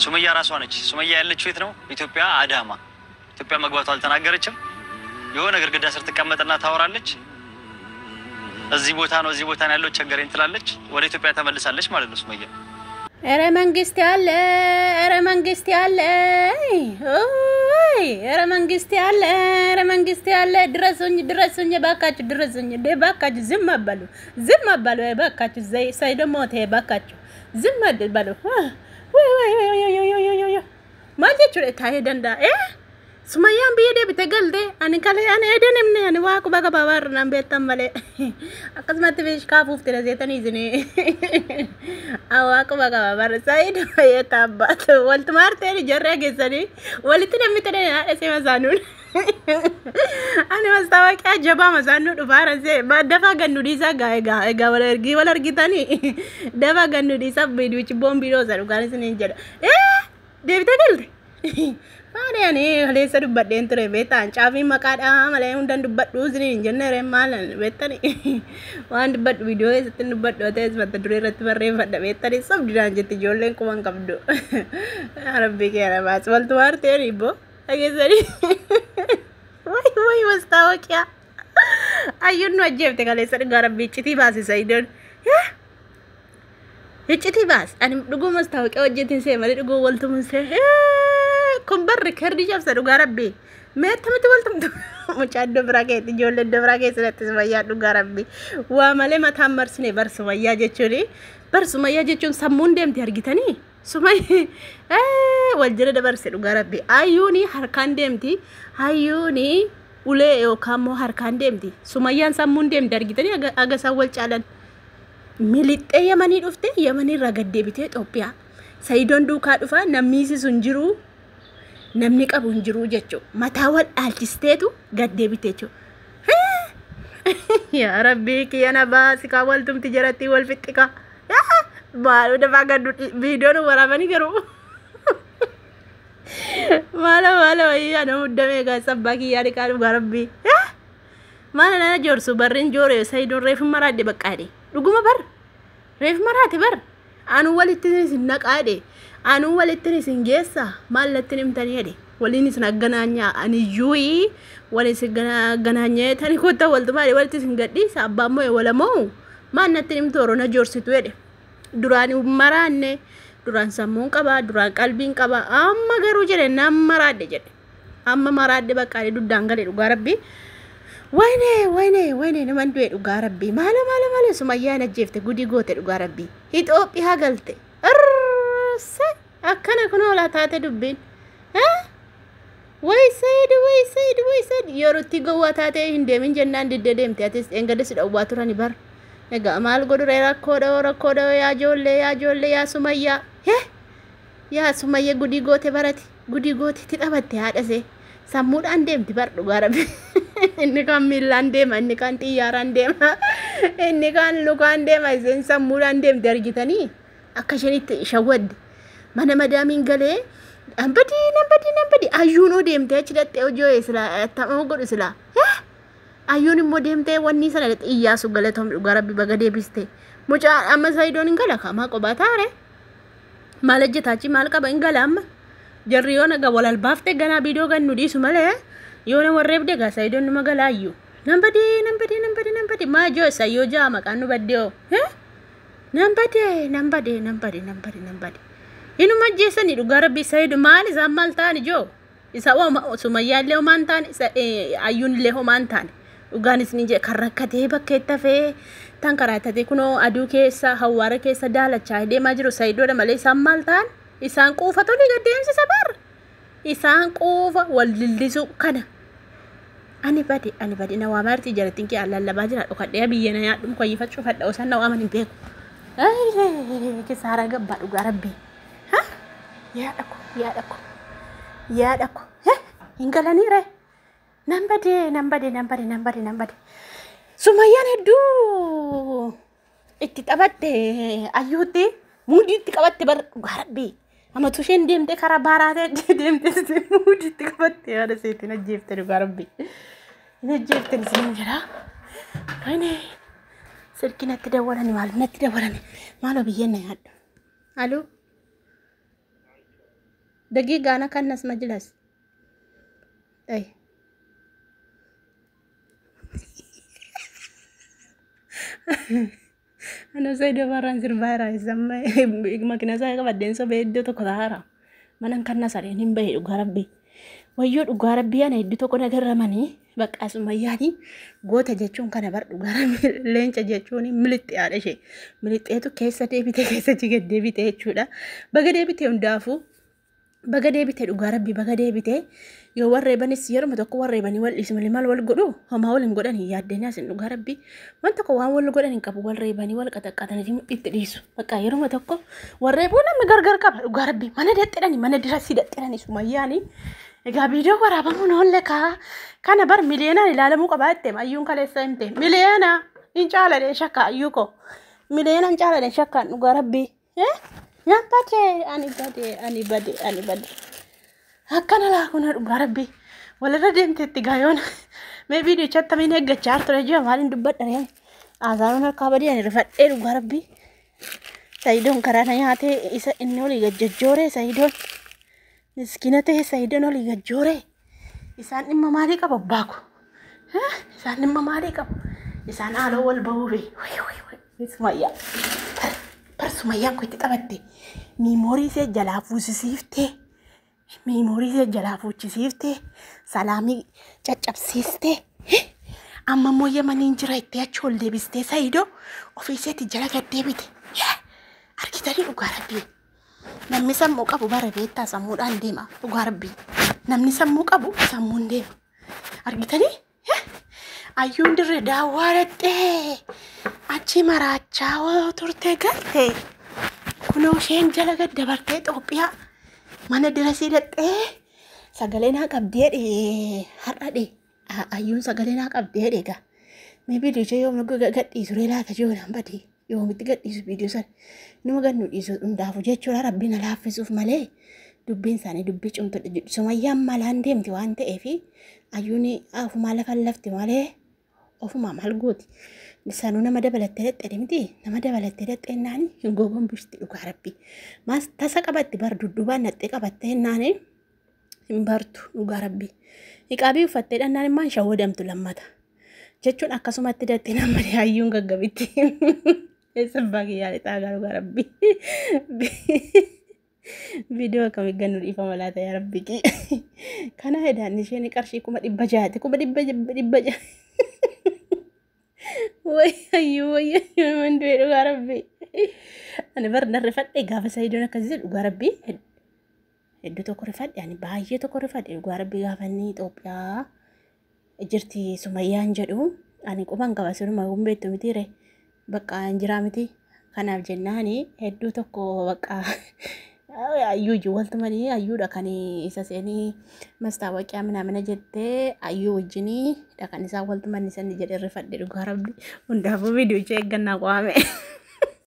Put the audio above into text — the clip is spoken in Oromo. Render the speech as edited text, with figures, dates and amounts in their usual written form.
ሱመያ ራሷ ነች። ሱመያ ያለችው የት ነው? ኢትዮጵያ አዳማ። ኢትዮጵያ መግባቷ አልተናገረችም። የሆነ ግድግዳ ስር ተቀመጠና ታወራለች። እዚህ ቦታ ነው ያለው ቸገረኝ ትላለች። ወደ ኢትዮጵያ ተመልሳለች ማለት ነው ሱመያ። ኧረ መንግስት ያለ መንግስት ያለ ድረሱኝ ባካችሁ ድረሱኝ ባካችሁ ዝም አባሉ ባካችሁ ሳይዶ ሞተ ባካችሁ ዝም አባሉ ወይ ማለች ታሄ ደንዳ ሱመያን ቢየደ በተገልደ አን ካለ አን ሄደንም ነን ዋቁ ባባባር ናም በተመለ አቀዝማት ቢሽ ካፉፍ ተለዘተን ይዝኔ አዋቁ ባባባር ሳይድ የታባት ወልት ማርቴ ጀረገሰኒ ወልት ለምትደ አሰማዛኑን አኔ ማስታወቂያ ጀባ ማዛኑ ዱባራንሴ ባደፋ ገኑ ዲሳ ጋጋ ወለርጊታኒ ደፋ ገኑ ዲሳ ቢዲዎች ቦምቢሮ ዘሩ ጋርስን እንጀራ ደብተገልደ ማሪያኔ ለሰዱ በደን ትሬ ቤታን ጫፊ መቃዳ ማለ ሁንደን ድበዱ ዝኒ እንጀነረ ማለን ቤተኒ ዋንድ በድ ቪዲዮ ስትን በድ ወተስ በትድሬ ረትበሬ ፈደ ቤተኒ ሰብ ዲዳንጀት ጆለን ቁመን ከብዶ አረብ ከረባስ ወልቱ ዋርቴ ሪቦ አገዘሪ ወይ መስታወቂያ አዩን ነው ጀብተ ከለሰድ ጋር ቢጭቲ ባስ ሳይደን ይጭቲ ባስ አን ድጎ መስታወቂያ ወጀትን ሰመረ ድጎ ወልቱ ምን ሰ ኩምበር ከርዲ ጀብሰ ዱጋ ረቢ መተምት ወልቱም ሙጫዶ ብራኬት ጆለ ደብራኬ ስለተስ ወያ ዱጋ ረቢ ወማለ ማታመርስኔ በርስ ወያ ጀቹሪ በርስ ወያ ጀቹን ሰሙን ደምት ያርጊተኒ ሱማይ ወልጀረ ደበርስ ዱጋ ረቢ አዩኒ harkan demti ayuni ule yokaamo harkan demti sumayyan samun dem dargitani aga sawal calan milite yamani dufte yamani ragadde bite Ethiopia saidon duka dufa namisi sunjiru namni qabun jiru jechu matawal altistetu gadde bitechu ya rabbi kiyana basi kawaltum tijarati wal fitika baru dafa gaddu video no warabani garu mala ya no dame ga sabaki ya dikalu garabbi mala na jorsu barrin jore saidon ref marade bakade duguma bar ref marate bar anu walitin sinaqade anu walitin singesa malatin imtaniyade walini sinagananya ani yui walini sinagananya tani kota waltumari walitin singadi sabamo walamo manatin imtoro na jorsitu ede durani marane duran samun qaba duran qalbin qaba amma garu jere nam marade jede amma marade bakale du dangale du garabbi wayne naman duwe du garabbi mala sumayya na jefte gudi gote du garabbi Ethiopia galte arse akkana kono la taate dubbin way said yorutti go watate hinde min jennan didde demte atis engade sido waturani bar ega amal godu rakodo ya jolle ya sumayya ya sumayya gudi gote barati gudi gote tidabatte hadase sammudan demti bar du garabbi inni kan millan dema inni kan tiyaran dema inni kan lukan dema zen sammudan dem dargitani akashenit shawad mana madamin gale nambadi ayuno demte chidate ojo isla tamo godu isla ayuni modemte wonni sana iyasu galetom garabbi bagade biste mucha amma saidon ingala kama qobatare malajetachi malqa bangala amma jarriyona ga walal bafte gana video gannu disu male yona warrebde ga saidon magala ayu nambadi ma jo sayo jama kanu badde nambadi inu majjesani du garabbi saidu mali zamaltani jo isa wa sumayya le mantani ayun le mantani uganis ninje karakate baketta fe tankaratate kuno adu kessa hawara kessa dala chaide majru saido da male samaltan isan qufa to diga demsi sabar isan qufa walillisu kana ani badi na wamarti jaratinki alla bajira o kadde biyena ya dum ko yifa chufadda o sanna amani beku ay ke sara gabba du garabbi ya dako ingalani re nambade sumayyan heddu itti tabatte ayyuti mudi itti qabatte bar garabbi amatu shen demte karabarate demte mudi itti qabatte ada setina jefte garabbi ina jefte sinjara kane sirkinatti dawalani malo biyena yaddo alo دقيقة أنا كنس مجلس أي أنا سيدة بران سير بايرا إسمع ما كنا سايقة بعدين سبيدو تكلارا ما نكنا سارين بيد وغربي ويود وغربي أنا يدو تكنا كرماني بق أسمع يعني قوت جتشون كنا برد وغربي لين جتشوني ملت على شيء ملت إيه تو كيسة ديبته كيسة جيجة ديبته شولا بقى ديبته وندافو بقى ديبته وغربي بقى ديبته yoo warreebani yeroo tokko warreebani wal ismaali maal wal godhu homaa wal hin godhan yaaddeenyaa sin dhugaa rabbi wanta ko waan wal godhan hin qabu warreebani wal qaxaqatanii itti dhiisu bakka yeroo tokko warreebuu namni gargar qaba dhugaa rabbi mana dadhedhani mana dirasii dadhedhani sumayyaani egaa viidiyoo waraabamuun oolle kana bar miliyoonaan ilaalamuu qabaatte ayyuun kaleessa himte miliyoona hin caaladhe shakka ayyuu ko miliyoona hin caaladhe shakka dhugaa rabbi nyaattate ani bade akkana laa kun dhugaa rabbi walirra deemteetti gaayoon mee viidiyoo chattamiin eeggachaa ture ji'a maaliin dubbadha aazaanuun harkaa badii ani rifadhee dhugaa rabbi sayidoon karaa na nyaatee isa inni olii gajjajjooree sayidoon miskiina ta'e sayidoon olii gajjooree isaan dhimma maalii qaba abbaaku isaan dhimma maalii qabu isaan haaloo wal bahuufi sumayyaan ko itti qabatte miimoorii ishee jalaa fuusisiiftee memorii se jala fuchisiifte salaami caccabsiiste amma moye manin jira itti achool deebiste Saido ofiiseeti jala gad deebite arkitari dhugaa rabbi namni sammuu qabu bara beektaa sammuudhaan deema dhugaa rabbi namni sammuu qabu sammuun deema arkitari ayyuun dirree daawwaadhattee achi maraachaa turte galte kunoo isheen jala gad dabartee Itoophiyaa mana dirasii dadhee sagalee naa qabdee har'adhe ayyuun sagalee naa qabdee egaa mee viidiyoo yoo nugu gadhiisu reelaata joonaan badii yoo mitti gadhiisu viidiyoo san numa gannu dhiisu hundaafu jechuudha rabbiin alaaffisuuf malee dubbiin isaanii dubbii cimtu sumayyaan malaan deemti waan ta'eef ayyuun ofumaa lafa lafti malee ofumaa maal gooti lisaanuu nama dabalattee dadhee miti nama dabalattee dadhee naani hin gogoon bishti dhugaa rabbi maas tasa qabatti bar dudduubaan naxxee qabattee naani hin bartu dhugaa rabbi hiqaabii uffattee dhannaan immaan shawwadamtu lammata jechuun akkasumatti dadhee nama hayyuun gaggabitti eessabbaa kiyyaale xaagaa dhugaa rabbi viidiyoo akkamii gannu dhiifama laata yaa rabbi kana hedaan isheen qarshii 1,600 ويا من دوي دوغا ربي انا برد رفدي غاف سيدنا كزي دوغا ربي ادو تو كرفد يعني بايه تو كرفد دوغا ربي غافني ايثيوبيا اجرتي سميان جدو اني قبان غاسو ما غومبيتو متيره بقى انجرامتي كاناب جناني ادو تو كو بقى ayyuu jiwaltu malee ayyuudha kan isa seenii mastaawaqiyaa mana jettee ayyuu wajjinii dhaqan isaa waltu manni sanni jedhee rifadhe dhugaa rabbi hundaafuu viidiyoo ishee eeggannaa qo'ame.